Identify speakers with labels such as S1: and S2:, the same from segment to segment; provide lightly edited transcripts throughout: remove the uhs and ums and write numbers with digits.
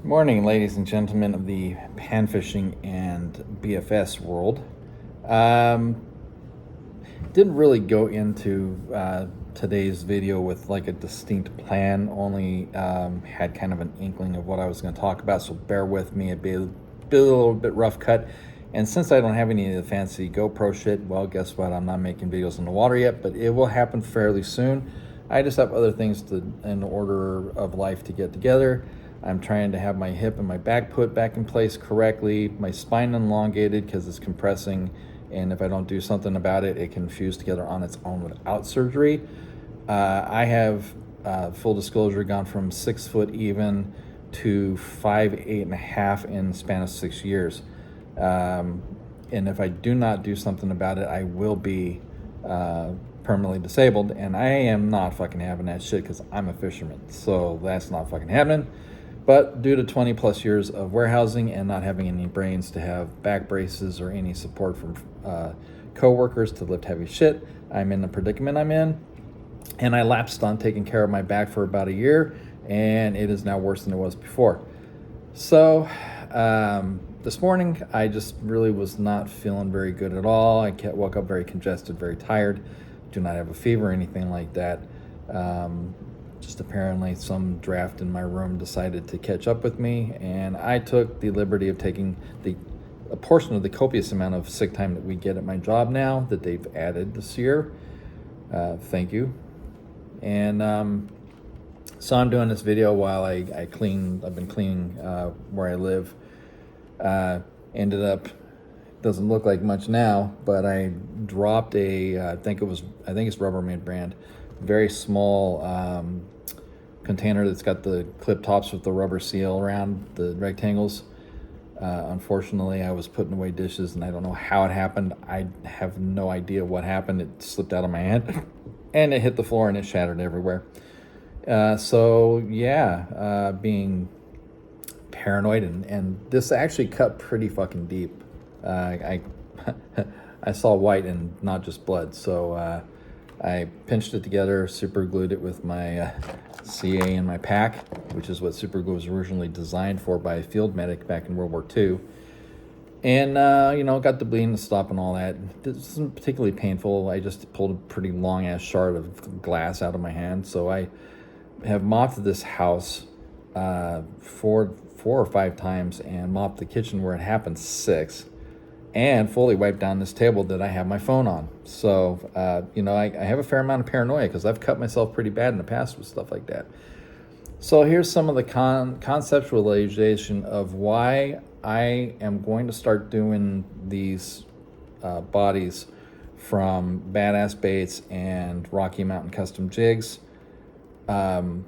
S1: Morning, ladies and gentlemen of the panfishing and BFS world. Um, didn't really go into today's video with like a distinct plan, only had kind of an inkling of what I was going to talk about, so bear with me. It'd be a little bit rough cut. And since I don't have any of the fancy GoPro shit, well, guess what? I'm not making videos in the water yet, but it will happen fairly soon. I just have other things in order of life to get together. I'm trying to have my hip and my back put back in place correctly, my spine elongated because it's compressing, and if I don't do something about it, it can fuse together on its own without surgery. I have, full disclosure, gone from 6 foot even to 5'8.5" in the span of 6 years. And if I do not do something about it, I will be permanently disabled, and I am not fucking having that shit because I'm a fisherman, so that's not fucking happening. But due to 20 plus years of warehousing and not having any brains to have back braces or any support from co-workers to lift heavy shit, I'm in the predicament I'm in. And I lapsed on taking care of my back for about a year, and it is now worse than it was before. So this morning, I just really was not feeling very good at all. Woke up very congested, very tired. Do not have a fever or anything like that. Just apparently some draft in my room decided to catch up with me, and I took the liberty of taking a portion of the copious amount of sick time that we get at my job now that they've added this year. Thank you. And so I'm doing this video while I clean. I've been cleaning where I live. Ended up, doesn't look like much now, but I dropped I think it's Rubbermaid brand, very small container that's got the clip tops with the rubber seal around the rectangles. Unfortunately, I was putting away dishes and I don't know how it happened. I have no idea what happened. It slipped out of my hand and it hit the floor and it shattered everywhere. Being paranoid, and this actually cut pretty fucking deep. I I saw white and not just blood, so I pinched it together, super glued it with my CA in my pack, which is what super glue was originally designed for by a field medic back in World War II. And got the bleeding to stop and all that. This isn't particularly painful. I just pulled a pretty long ass shard of glass out of my hand, so I have mopped this house four or five times, and mopped the kitchen where it happened 6, and fully wiped down this table that I have my phone on. So, I have a fair amount of paranoia because I've cut myself pretty bad in the past with stuff like that. So here's some of the conceptualization of why I am going to start doing these bodies from Badass Baits and Rocky Mountain Custom Jigs on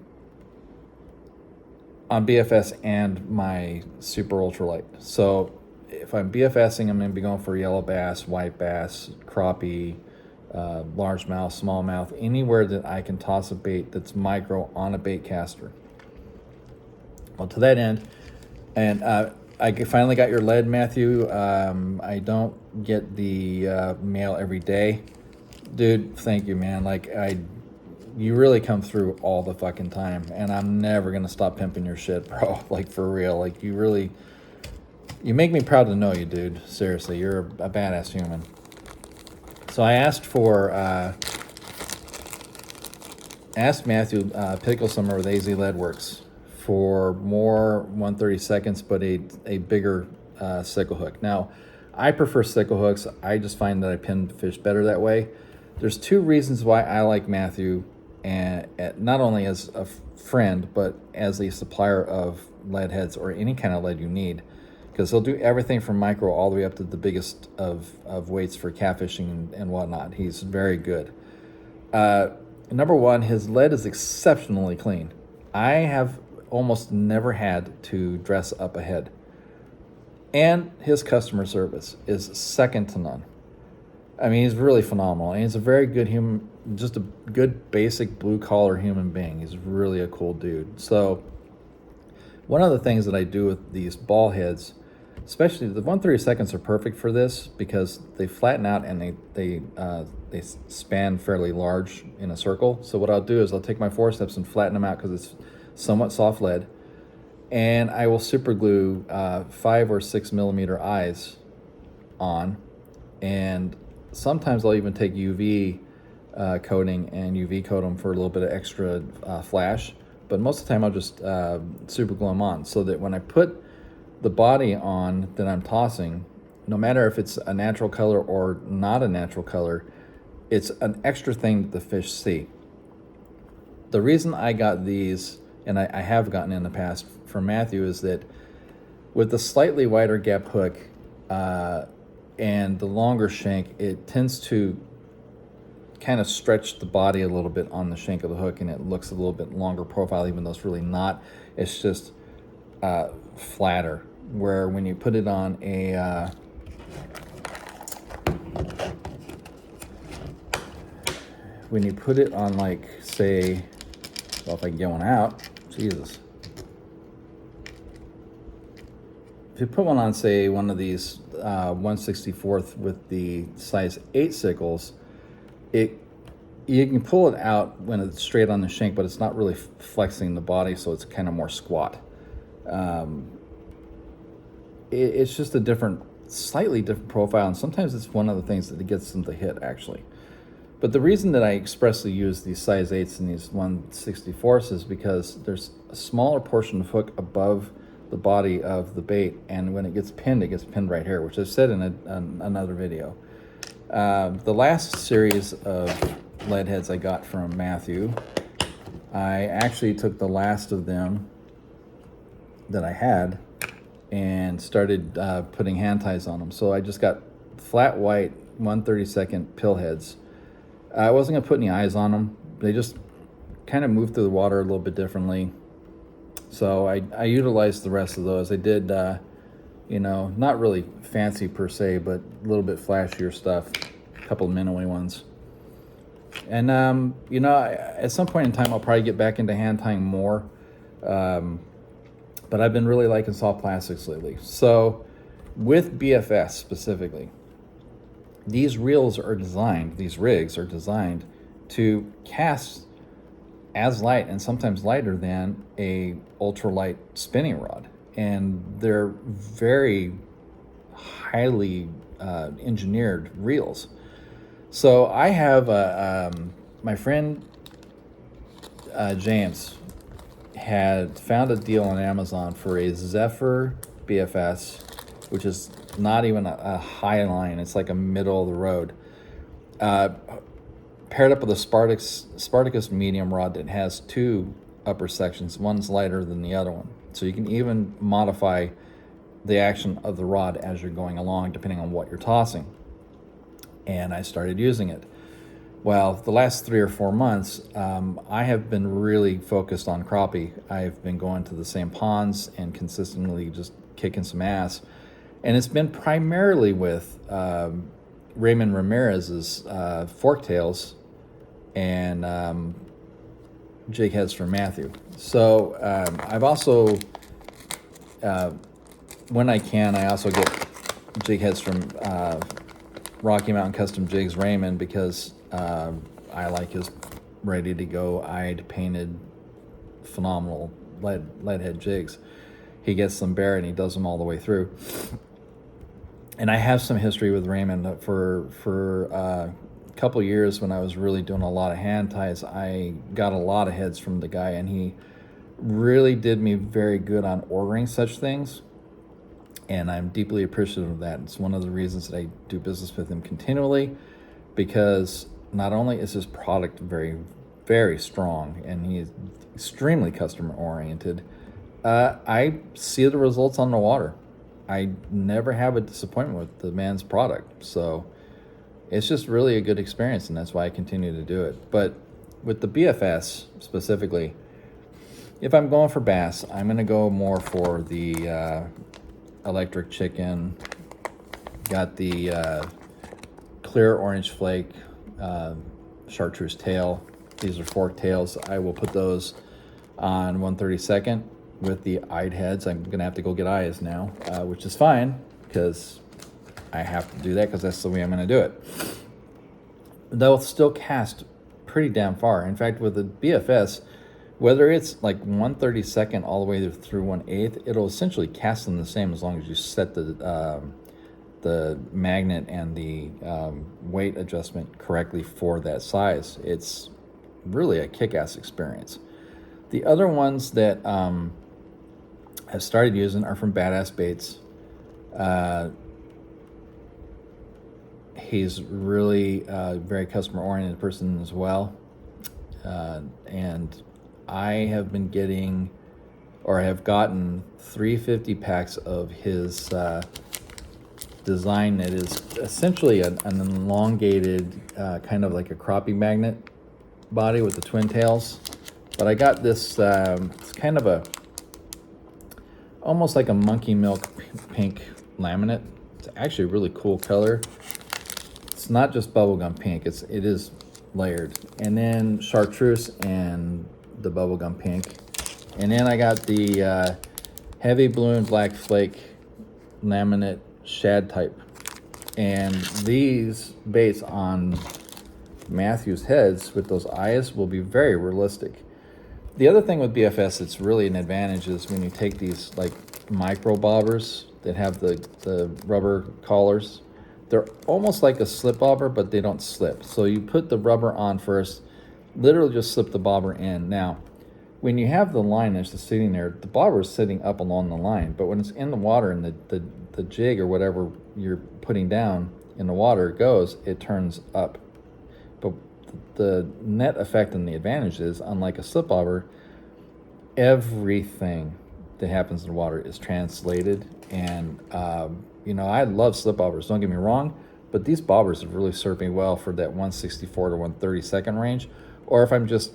S1: BFS and my super ultralight. So if I'm BFSing, I'm going to be going for yellow bass, white bass, crappie, largemouth, smallmouth, anywhere that I can toss a bait that's micro on a bait caster. Well, to that end, and I finally got your lead, Matthew. I don't get the mail every day. Dude, thank you, man. You really come through all the fucking time, and I'm never going to stop pimping your shit, bro. Like, for real. You make me proud to know you, dude. Seriously, you're a badass human. So I asked Matthew Pickle Summer with AZ Leadworks for more 1/32, but a bigger sickle hook. Now, I prefer sickle hooks. I just find that I pin fish better that way. There's 2 reasons why I like Matthew, and not only as a friend, but as a supplier of lead heads or any kind of lead you need, because he'll do everything from micro all the way up to the biggest of weights for catfishing and whatnot. He's very good. Number one, his lead is exceptionally clean. I have almost never had to dress up a head. And his customer service is second to none. I mean, he's really phenomenal. And he's a very good human, just a good basic blue-collar human being. He's really a cool dude. So one of the things that I do with these ball heads, especially the 1/32 are perfect for this because they flatten out and they span fairly large in a circle. So what I'll do is I'll take my forceps and flatten them out because it's somewhat soft lead. and I will super glue 5 or 6 millimeter eyes on, and sometimes I'll even take UV coating and UV coat them for a little bit of extra flash. But most of the time I'll just super glue them on, so that when I put the body on that I'm tossing, no matter if it's a natural color or not a natural color, it's an extra thing that the fish see. The reason I got these, and I have gotten in the past from Matthew, is that with the slightly wider gap hook and the longer shank, it tends to kind of stretch the body a little bit on the shank of the hook, and it looks a little bit longer profile, even though it's really not. It's just flatter. Where when you put it on a when you put it on, like, say, well, if I can get one out, Jesus. If you put one on, say, one of these 1/64th with the size 8 sickles, you can pull it out when it's straight on the shank, but it's not really flexing the body, so it's kind of more squat. It's just a slightly different profile, and sometimes it's one of the things that gets them to hit, actually. But the reason that I expressly use these size 8s and these 1/64ths is because there's a smaller portion of hook above the body of the bait, and when it gets pinned right here, which I've said in another video. The last series of lead heads I got from Matthew, I actually took the last of them that I had and started putting hand ties on them. So I just got flat white 1/32 pill heads. I wasn't gonna put any eyes on them. They just kind of moved through the water a little bit differently. So I utilized the rest of those. I did, not really fancy per se, but a little bit flashier stuff, a couple of minnowy ones. And, at some point in time, I'll probably get back into hand tying more. But I've been really liking soft plastics lately. So with BFS specifically, these rigs are designed to cast as light and sometimes lighter than a ultralight spinning rod. And they're very highly engineered reels. So I have my friend James had found a deal on Amazon for a Zephyr BFS, which is not even a high line. It's like a middle of the road. Paired up with a Spartacus medium rod that has 2 upper sections. One's lighter than the other one. So you can even modify the action of the rod as you're going along, depending on what you're tossing. And I started using it. Well, the last 3 or 4 months, I have been really focused on crappie. I've been going to the same ponds and consistently just kicking some ass. And it's been primarily with Raymond Ramirez's forktails and jig heads from Matthew. So I've also, when I can, I also get jig heads from Rocky Mountain Custom Jigs Raymond, because I like his ready to go, eyed, painted, phenomenal lead head jigs. He gets them bare and he does them all the way through. And I have some history with Raymond for a couple years. When I was really doing a lot of hand ties, I got a lot of heads from the guy, and he really did me very good on ordering such things. And I'm deeply appreciative of that. It's one of the reasons that I do business with him continually, because not only is his product very, very strong and he is extremely customer oriented, I see the results on the water. I never have a disappointment with the man's product. So it's just really a good experience, and that's why I continue to do it. But with the BFS specifically, if I'm going for bass, I'm going to go more for the electric chicken. Got the clear orange flake chartreuse tail. These are fork tails. I will put those on 1/32 with the eyed heads. I'm gonna have to go get eyes now, which is fine, because I have to do that because that's the way I'm gonna do it. They'll still cast pretty damn far. In fact, with the BFS, Whether it's like 1/32 all the way through 1/8, it'll essentially cast them the same as long as you set the magnet and the weight adjustment correctly for that size. It's really a kick-ass experience. The other ones that I've started using are from Badass Baits. He's really a very customer-oriented person as well. And I have been getting, or have gotten 350 packs of his design that is essentially an elongated, kind of like a crappie magnet body with the twin tails. But I got this, it's kind of almost like a monkey milk pink laminate. It's actually a really cool color. It's not just bubblegum pink, it is layered. And then chartreuse and the bubblegum pink. And then I got the heavy blue and black flake laminate shad type. And these baits on Matthew's heads with those eyes will be very realistic. The other thing with BFS that's really an advantage is when you take these like micro bobbers that have the rubber collars. They're almost like a slip bobber, but they don't slip. So you put the rubber on first, literally just slip the bobber in. Now, when you have the line that's just sitting there, the bobber is sitting up along the line. But when it's in the water and the jig or whatever you're putting down in the water goes, it turns up. But the net effect and the advantage is, unlike a slip bobber, everything that happens in the water is translated. And I love slip bobbers, don't get me wrong, but these bobbers have really served me well for that 164 to 132nd range, or if I'm just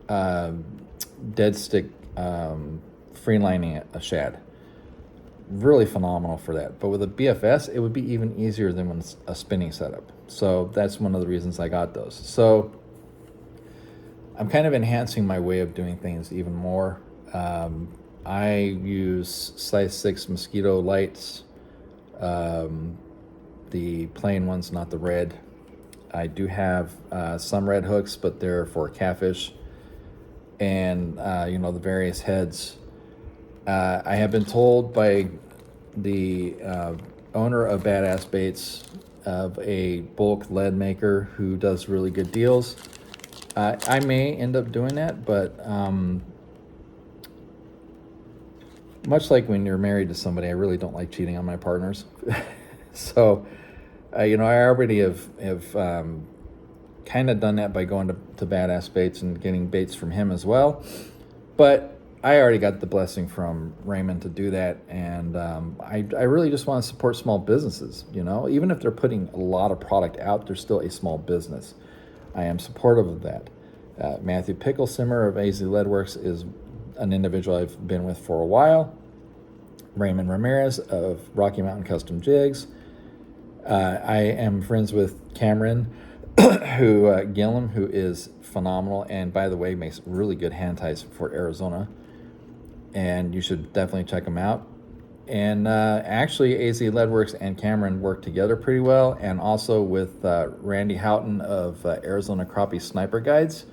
S1: dead stick freelining a shad. Really phenomenal for that. But with a BFS, it would be even easier than when it's a spinning setup. So that's one of the reasons I got those. So I'm kind of enhancing my way of doing things even more. I use size 6 mosquito lights, the plain ones, not the red. I do have some red hooks, but they're for catfish, and the various heads. I have been told by the owner of Badass Baits, of a bulk lead maker who does really good deals. I may end up doing that, but much like when you're married to somebody, I really don't like cheating on my partners. So, I already have kind of done that by going to Badass Baits and getting baits from him as well. But I already got the blessing from Raymond to do that, and I really just want to support small businesses. Even if they're putting a lot of product out, they're still a small business. I am supportive of that. Matthew Picklesimmer of AZ Leadworks is an individual I've been with for a while. Raymond Ramirez of Rocky Mountain Custom Jigs. I am friends with Cameron Gillum, who is phenomenal, and by the way, makes really good hand ties for Arizona. And you should definitely check them out. And actually, AZ Leadworks and Cameron work together pretty well, and also with Randy Houghton of Arizona Crappie Sniper Guides.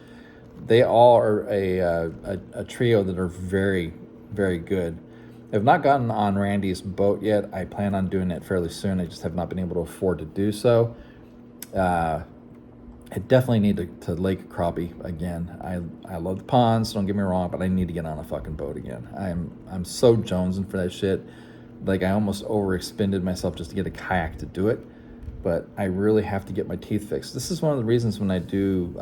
S1: They all are a trio that are very, very good. I've not gotten on Randy's boat yet. I plan on doing it fairly soon. I just have not been able to afford to do so. I definitely need to lake crappie again. I love the ponds, don't get me wrong, but I need to get on a fucking boat again. I'm so jonesing for that shit. Like, I almost overexpended myself just to get a kayak to do it. But I really have to get my teeth fixed. This is one of the reasons when I do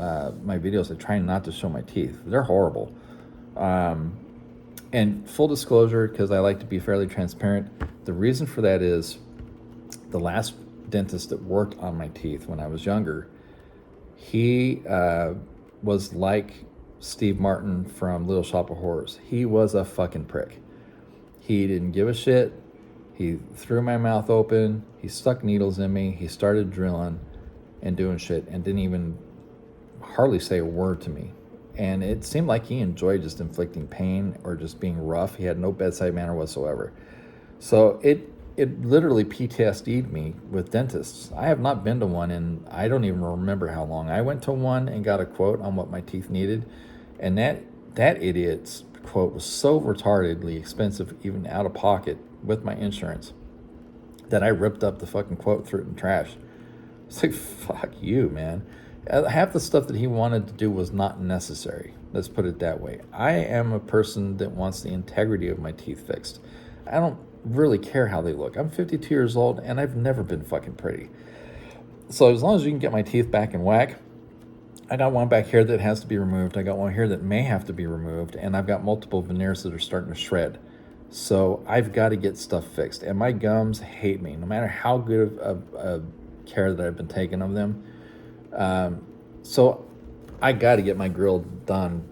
S1: my videos, I try not to show my teeth. They're horrible. And full disclosure, because I like to be fairly transparent, the reason for that is the last dentist that worked on my teeth when I was younger, he was like Steve Martin from Little Shop of Horrors. He was a fucking prick. He didn't give a shit. He threw my mouth open. He stuck needles in me. He started drilling and doing shit and didn't even hardly say a word to me. And it seemed like he enjoyed just inflicting pain or just being rough. He had no bedside manner whatsoever. So it literally PTSD'd me with dentists. I have not been to one in, I don't even remember how long. I went to one and got a quote on what my teeth needed, and that that idiot's quote was so retardedly expensive, even out of pocket with my insurance, that I ripped up the fucking quote, threw it in the trash. It's like, fuck you, man. Half the stuff that he wanted to do was not necessary. Let's put it that way. I am a person that wants the integrity of my teeth fixed. I don't really care how they look. I'm 52 years old, and I've never been fucking pretty. So as long as you can get my teeth back in whack, I got one back here that has to be removed. I got one here that may have to be removed, and I've got multiple veneers that are starting to shred. So I've got to get stuff fixed, and my gums hate me, no matter how good of care that I've been taking of them. So I got to get my grill done,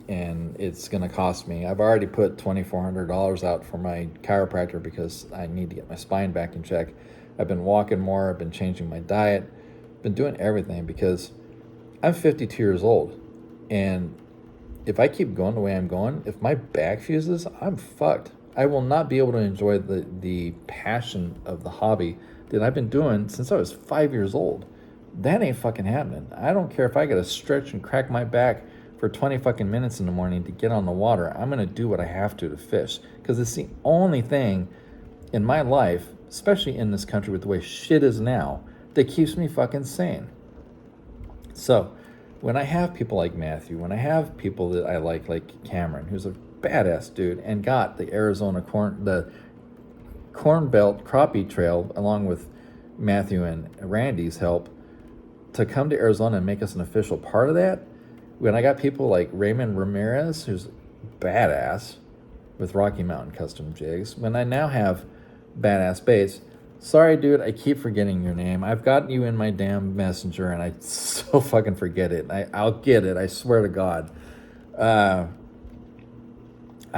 S1: and it's going to cost me. I've already put $2,400 out for my chiropractor because I need to get my spine back in check. I've been walking more. I've been changing my diet. Been doing everything because I'm 52 years old, and if I keep going the way I'm going, if my back fuses, I'm fucked. I will not be able to enjoy the passion of the hobby that I've been doing since I was 5 years old. That ain't fucking happening. I don't care if I gotta stretch and crack my back for 20 fucking minutes in the morning to get on the water. I'm gonna do what I have to fish, because it's the only thing in my life, especially in this country with the way shit is now, that keeps me fucking sane. So when I have people like Matthew, when I have people that I like Cameron, who's a badass dude and got the Corn Belt Crappie Trail along with Matthew and Randy's help to come to Arizona and make us an official part of that, when I got people like Raymond Ramirez, who's badass with Rocky Mountain Custom Jigs, when I now have badass baits. Sorry, dude, I keep forgetting your name. I've got you in my damn messenger, and I so fucking forget it. I'll get it. I swear to God. I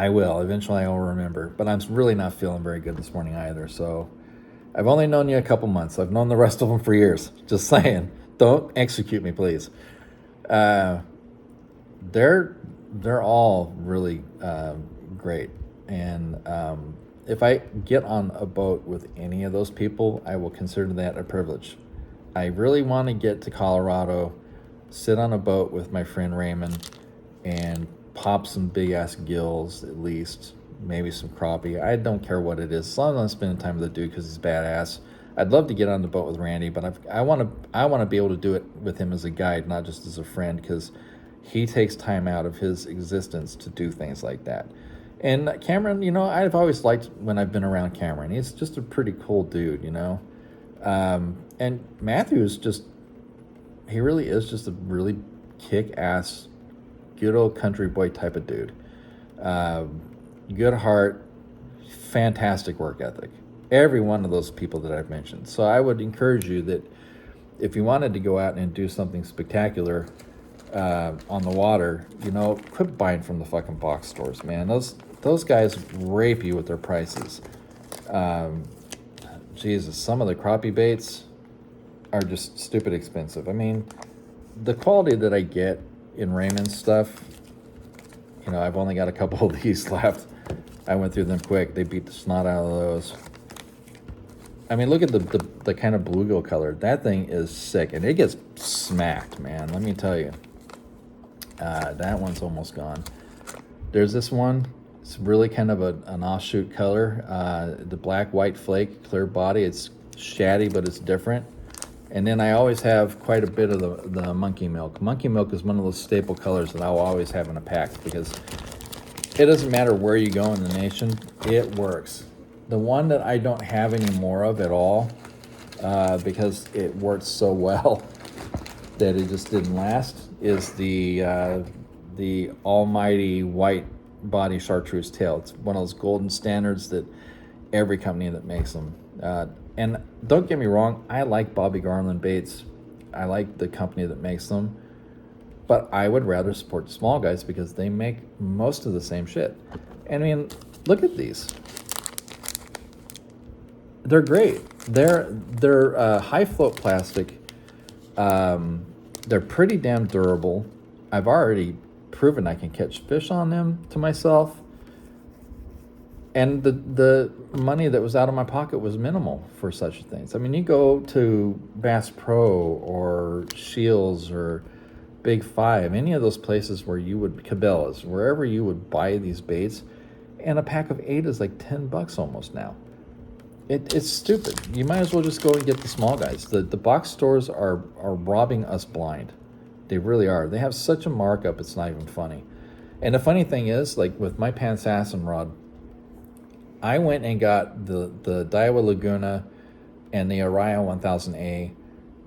S1: will. Eventually I will remember. But I'm really not feeling very good this morning either. So I've only known you a couple months. I've known the rest of them for years. Just saying. Don't execute me, please. They're all really great. And if I get on a boat with any of those people, I will consider that a privilege. I really want to get to Colorado, sit on a boat with my friend Raymond, and pop some big-ass gills at least, maybe some crappie. I don't care what it is, as long as I'm spending time with the dude because he's badass. I'd love to get on the boat with Randy, but I want to be able to do it with him as a guide, not just as a friend, because he takes time out of his existence to do things like that. And Cameron, you know, I've always liked when I've been around Cameron. He's just a pretty cool dude, you know. And Matthew is he really is just a really kick-ass, good old country boy type of dude. Good heart, fantastic work ethic. Every one of those people that I've mentioned. So I would encourage you that if you wanted to go out and do something spectacular on the water, you know, quit buying from the fucking box stores, man. Those guys rape you with their prices. Jesus, some of the crappie baits are just stupid expensive. I mean, the quality that I get in Raymond's stuff, you know, I've only got a couple of these left. I went through them quick. They beat the snot out of those. I mean, look at the kind of bluegill color. That thing is sick, and it gets smacked, man. Let me tell you. That one's almost gone. There's this one. It's really kind of an offshoot color. The black-white flake, clear body. It's shaddy, but it's different. And then I always have quite a bit of the monkey milk. Monkey milk is one of those staple colors that I'll always have in a pack because it doesn't matter where you go in the nation, it works. The one that I don't have any more of at all, because it worked so well that it just didn't last, is the almighty white body chartreuse tail. It's one of those golden standards that every company that makes them. And don't get me wrong, I like Bobby Garland baits. I like the company that makes them. But I would rather support the small guys because they make most of the same shit. And I mean, look at these. They're great. They're high float plastic. They're pretty damn durable. I've already proven I can catch fish on them to myself. And the money that was out of my pocket was minimal for such things. I mean, you go to Bass Pro or Shields or Big Five, any of those places where you would, Cabela's, wherever you would buy these baits, and a pack of 8 is like $10 almost now. It's stupid. You might as well just go and get the small guys. The box stores are robbing us blind. They really are. They have such a markup, it's not even funny. And the funny thing is, like with my Pansasson rod, I went and got the Daiwa Laguna and the Araya 1000A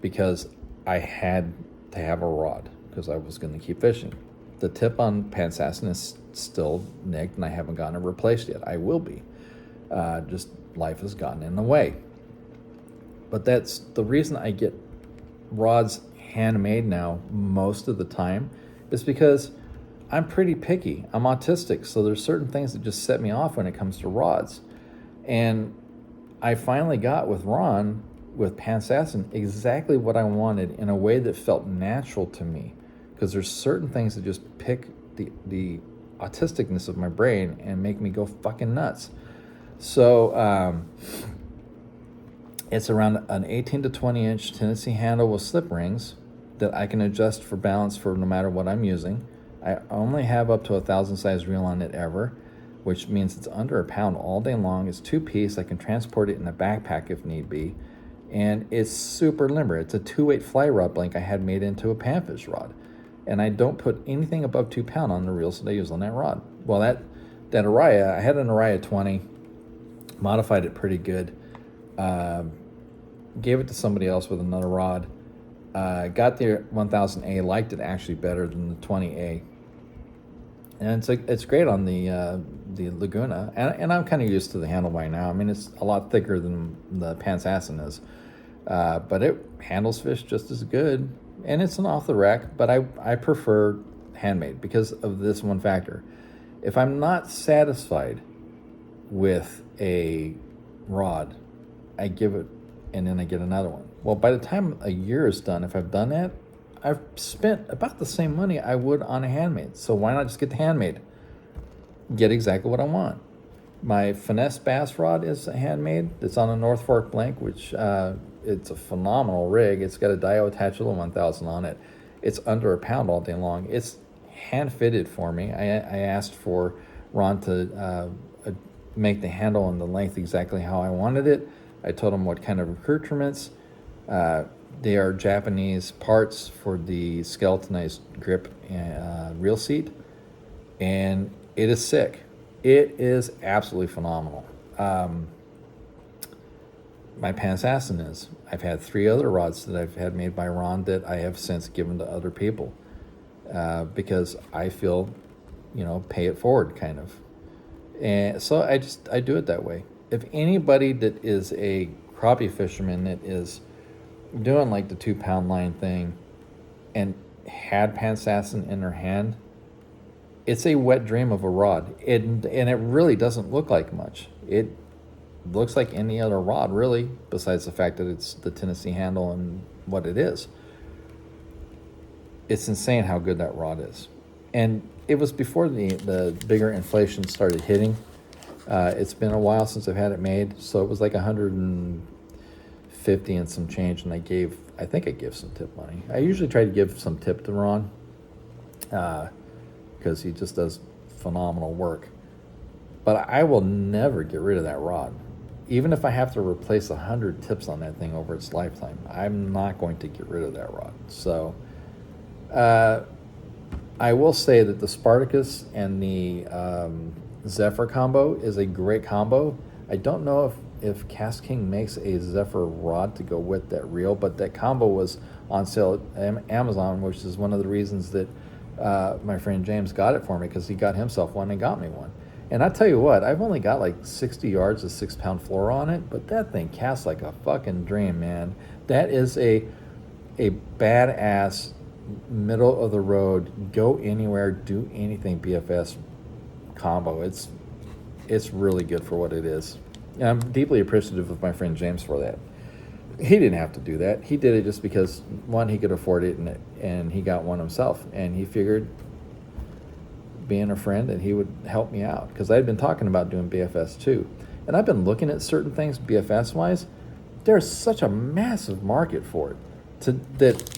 S1: because I had to have a rod because I was going to keep fishing. The tip on Pansasson is still nicked and I haven't gotten it replaced yet. I will be. Just life has gotten in the way. But that's the reason I get rods handmade now most of the time, is because I'm pretty picky. I'm autistic, so there's certain things that just set me off when it comes to rods. And I finally got with Ron, with Pansasson, exactly what I wanted in a way that felt natural to me. Because there's certain things that just pick the autisticness of my brain and make me go fucking nuts. So it's around an 18 to 20 inch Tennessee handle with slip rings that I can adjust for balance for no matter what I'm using. I only have up to 1,000 size reel on it ever, which means it's under a pound all day long. It's 2-piece. I can transport it in a backpack if need be. And it's super limber. It's a 2-weight fly rod blank I had made into a panfish rod. And I don't put anything above 2 pound on the reels that I use on that rod. Well, that Araya, I had an Araya 20, modified it pretty good. Gave it to somebody else with another rod. Got the 1000A, liked it actually better than the 20A. And it's great on the Laguna. And I'm kind of used to the handle by now. I mean, it's a lot thicker than the Pansasson is. But it handles fish just as good. And it's an off the rack, but I prefer handmade because of this one factor. If I'm not satisfied with a rod, I give it and then I get another one. Well, by the time a year is done, if I've done that, I've spent about the same money I would on a handmade. So why not just get the handmade? Get exactly what I want. My Finesse Bass rod is a handmade. It's on a North Fork blank, which it's a phenomenal rig. It's got a Daiwa Tachula 1000 on it. It's under a pound all day long. It's hand fitted for me. I asked for Ron to make the handle and the length exactly how I wanted it. I told him what kind of accoutrements. They are Japanese parts for the skeletonized grip and reel seat, and it is sick. It is absolutely phenomenal. My Pansasson is. I've had 3 other rods that I've had made by Ron that I have since given to other people because I feel, pay it forward kind of. And so I do it that way. If anybody that is a crappie fisherman that is doing like the 2 pound line thing and had Pansasson in their hand, it's a wet dream of a rod. And it really doesn't look like much. It looks like any other rod, really, besides the fact that it's the Tennessee handle and what it is. It's insane how good that rod is. And it was before the bigger inflation started hitting. It's been a while since I've had it made, so it was like 150 and some change, and I think I gave some tip money. I usually try to give some tip to Ron because he just does phenomenal work. But I will never get rid of that rod. Even if I have to replace 100 tips on that thing over its lifetime, I'm not going to get rid of that rod. So I will say that the Spartacus and the Zephyr combo is a great combo. I don't know if Cast King makes a Zephyr rod to go with that reel, but that combo was on sale at Amazon, which is one of the reasons that my friend James got it for me, because he got himself one and got me one. And I tell you what, I've only got like 60 yards of 6 pound fluoro on it, but that thing casts like a fucking dream, man. That is a badass, middle of the road, go anywhere, do anything BFS combo. It's really good for what it is. And I'm deeply appreciative of my friend James for that. He didn't have to do that. He did it just because, one, he could afford it, and he got one himself, and he figured, being a friend, that he would help me out, because I'd been talking about doing BFS too, and I've been looking at certain things BFS wise. There's such a massive market for it that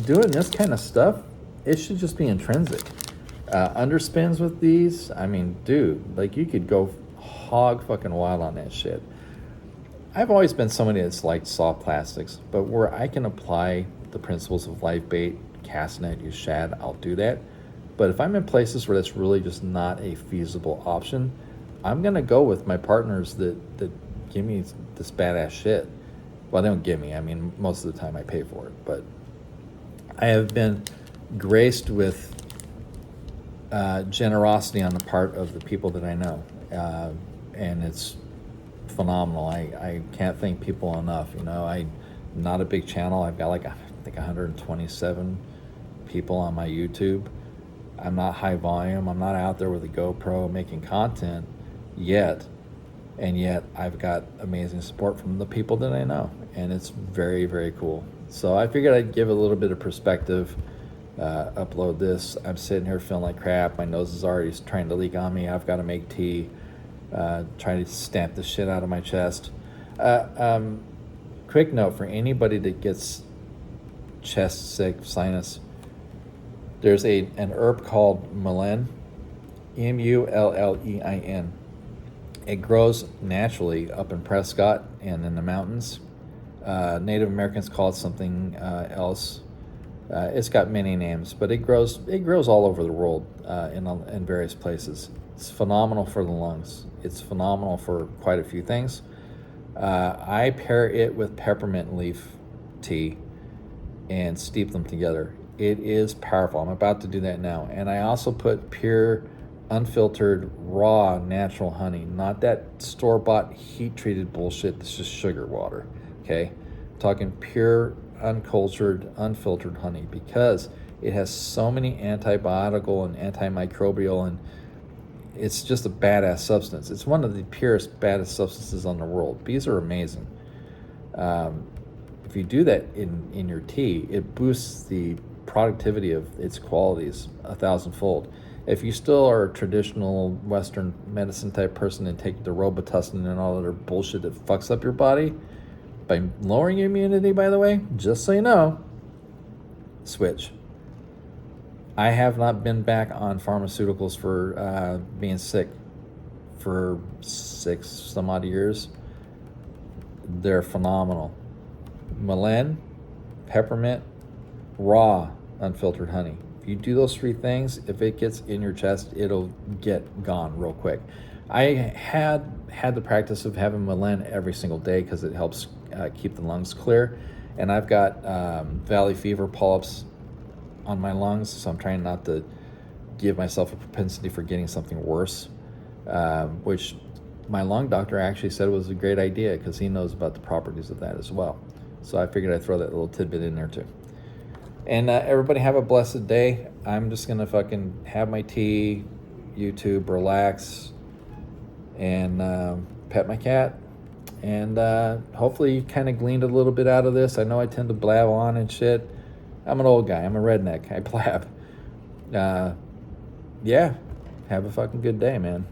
S1: doing this kind of stuff it should just be intrinsic. Underspins with these, I mean, dude, like you could go hog fucking wild on that shit. I've always been somebody that's liked soft plastics, but where I can apply the principles of live bait, cast net, use shad, I'll do that. But if I'm in places where that's really just not a feasible option, I'm gonna go with my partners that give me this badass shit. Well, they don't give me. I mean, most of the time I pay for it. But I have been graced with generosity on the part of the people that I know, and it's phenomenal. I can't thank people enough. You know, I'm not a big channel. I've got like I think 127 people on my YouTube. I'm not high volume. I'm not out there with a GoPro making content yet, and yet I've got amazing support from the people that I know, and it's very, very cool. So I figured I'd give a little bit of perspective, upload this. I'm sitting here feeling like crap. My nose is already trying to leak on me. I've got to make tea, trying to stamp the shit out of my chest. Quick note for anybody that gets chest sick, sinus, there's an herb called mullein, mullein. It grows naturally up in Prescott and in the mountains. Native Americans call it something else. It's got many names, but it grows all over the world in various places. It's phenomenal for the lungs. It's phenomenal for quite a few things. I pair it with peppermint leaf tea and steep them together. It is powerful. I'm about to do that now. And I also put pure, unfiltered, raw, natural honey, not that store-bought, heat-treated bullshit that's just sugar water, okay? I'm talking pure, uncultured, unfiltered honey, because it has so many antibiotical and antimicrobial, and it's just a badass substance. It's one of the purest, baddest substances on the world. Bees are amazing. If you do that in your tea, it boosts the productivity of its qualities 1,000-fold. If you still are a traditional Western medicine type person and take the Robitussin and all other bullshit that fucks up your body by lowering your immunity, by the way, just so you know, switch. I have not been back on pharmaceuticals for being sick for 6 some odd years. They're phenomenal. Mullein, peppermint, raw, unfiltered honey. If you do those 3 things, if it gets in your chest, it'll get gone real quick. I had the practice of having mullein every single day because it helps keep the lungs clear. And I've got valley fever polyps on my lungs, so I'm trying not to give myself a propensity for getting something worse, which my lung doctor actually said was a great idea because he knows about the properties of that as well. So I figured I'd throw that little tidbit in there too. And everybody have a blessed day. I'm just going to fucking have my tea, YouTube, relax, and pet my cat. And hopefully you kind of gleaned a little bit out of this. I know I tend to blab on and shit. I'm an old guy. I'm a redneck. I blab. Yeah. Have a fucking good day, man.